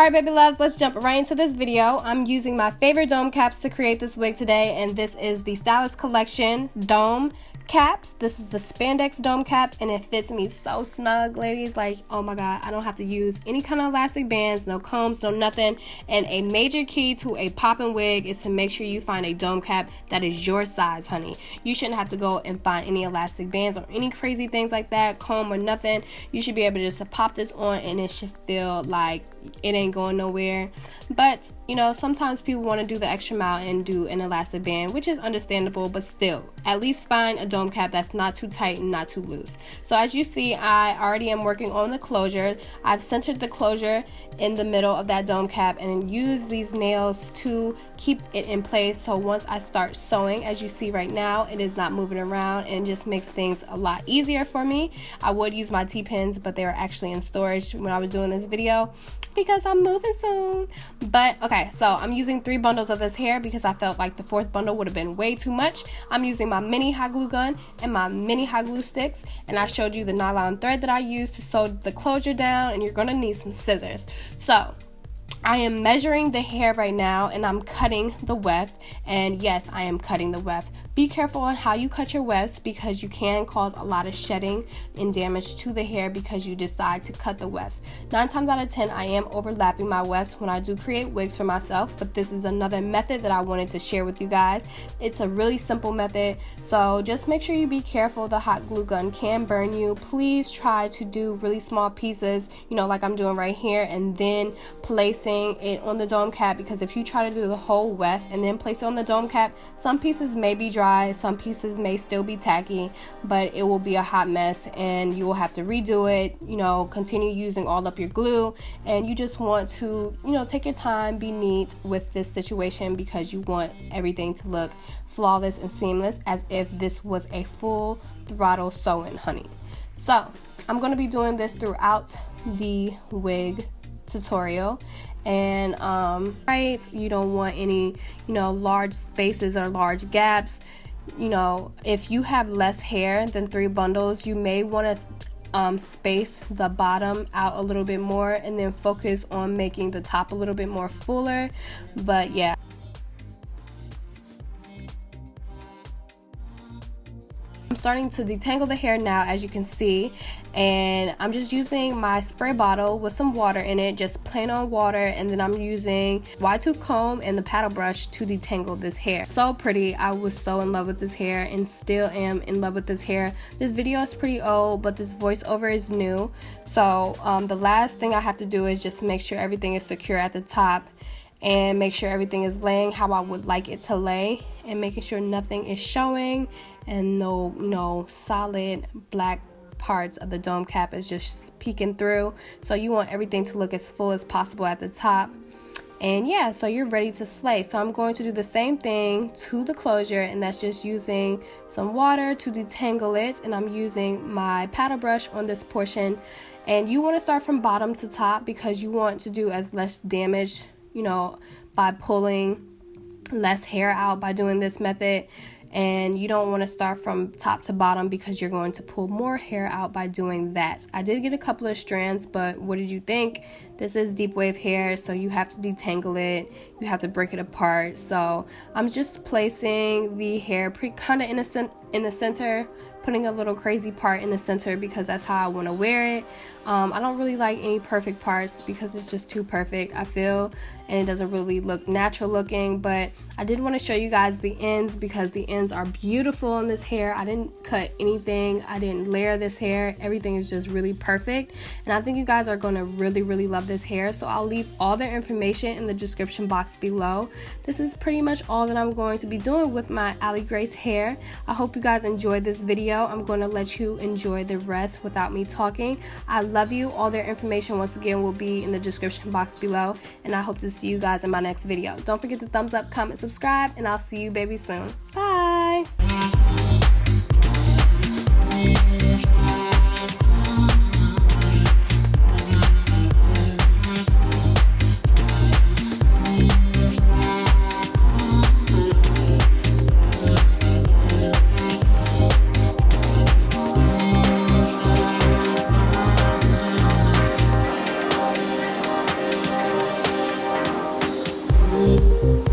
Alright baby loves, let's jump right into this video. I'm using my favorite dome caps to create this wig today, and this is the Stylist Collection dome caps. This is the spandex dome cap, and it fits me so snug, ladies. Like, oh my god, I don't have to use any kind of elastic bands, no combs, no nothing. And a major key to a poppin' wig is to make sure you find a dome cap that is your size, honey. You shouldn't have to go and find any elastic bands or any crazy things like that, comb or nothing. You should be able just to pop this on and it should feel like it ain't going nowhere. But you know, sometimes people want to do the extra mile and do an elastic band, which is understandable, but still, at least find a dome cap that's not too tight and not too loose. So as you see, I already am working on the closure. I've centered the closure in the middle of that dome cap and use these nails to keep it in place. So once I start sewing, as you see right now, it is not moving around and it just makes things a lot easier for me. I would use my T-pins, but they were actually in storage when I was doing this video because I'm moving soon. But okay, so I'm using 3 bundles of this hair because I felt like the 4th bundle would have been way too much. I'm using my mini hot glue gun and my mini hot glue sticks, and I showed you the nylon thread that I used to sew the closure down, and you're gonna need some scissors. So I am measuring the hair right now and I'm cutting the weft, and yes, I am cutting the weft. Be careful on how you cut your wefts because you can cause a lot of shedding and damage to the hair because you decide to cut the wefts. 9 times out of 10 I am overlapping my wefts when I do create wigs for myself, but this is another method that I wanted to share with you guys. It's a really simple method, so just make sure you be careful. The hot glue gun can burn you. Please try to do really small pieces, you know, like I'm doing right here, and then placing it on the dome cap, because if you try to do the whole weft and then place it on the dome cap, some pieces may be dry, some pieces may still be tacky, but it will be a hot mess and you will have to redo it, you know, continue using all up your glue. And you just want to, you know, take your time, be neat with this situation because you want everything to look flawless and seamless as if this was a full throttle sewing, honey. So I'm going to be doing this throughout the wig tutorial, and right, you don't want any, you know, large spaces or large gaps. You know, if you have less hair than 3 bundles, you may want to space the bottom out a little bit more and then focus on making the top a little bit more fuller. But yeah, I'm starting to detangle the hair now, as you can see, and I'm just using my spray bottle with some water in it, just plain on water, and then I'm using wide-tooth comb and the paddle brush to detangle this hair. So pretty. I was so in love with this hair and still am in love with this hair. This video is pretty old, but this voiceover is new. So the last thing I have to do is just make sure everything is secure at the top and make sure everything is laying how I would like it to lay, and making sure nothing is showing and no solid black parts of the dome cap is just peeking through. So you want everything to look as full as possible at the top. And yeah, so you're ready to slay. So I'm going to do the same thing to the closure, and that's just using some water to detangle it, and I'm using my paddle brush on this portion. And you want to start from bottom to top because you want to do as less damage, you know, by pulling less hair out by doing this method. And you don't want to start from top to bottom because you're going to pull more hair out by doing that. I did get a couple of strands, but what did you think? This is Deepwave hair, so you have to detangle it, you have to break it apart. So I'm just placing the hair kind of in the center, putting a little crazy part in the center because that's how I want to wear it. I don't really like any perfect parts because it's just too perfect, I feel, and it doesn't really look natural looking. But I did want to show you guys the ends because the ends are beautiful in this hair. I didn't cut anything, I didn't layer this hair, everything is just really perfect, and I think you guys are going to really love this hair. So I'll leave all their information in the description box below. This is pretty much all that I'm going to be doing with my Allie Grace hair. I hope you guys enjoyed this video. I'm going to let you enjoy the rest without me talking. I love you. All their information once again will be in the description box below, and I hope to see you guys in my next video. Don't forget to thumbs up, comment, subscribe, and I'll see you baby soon. Bye. you.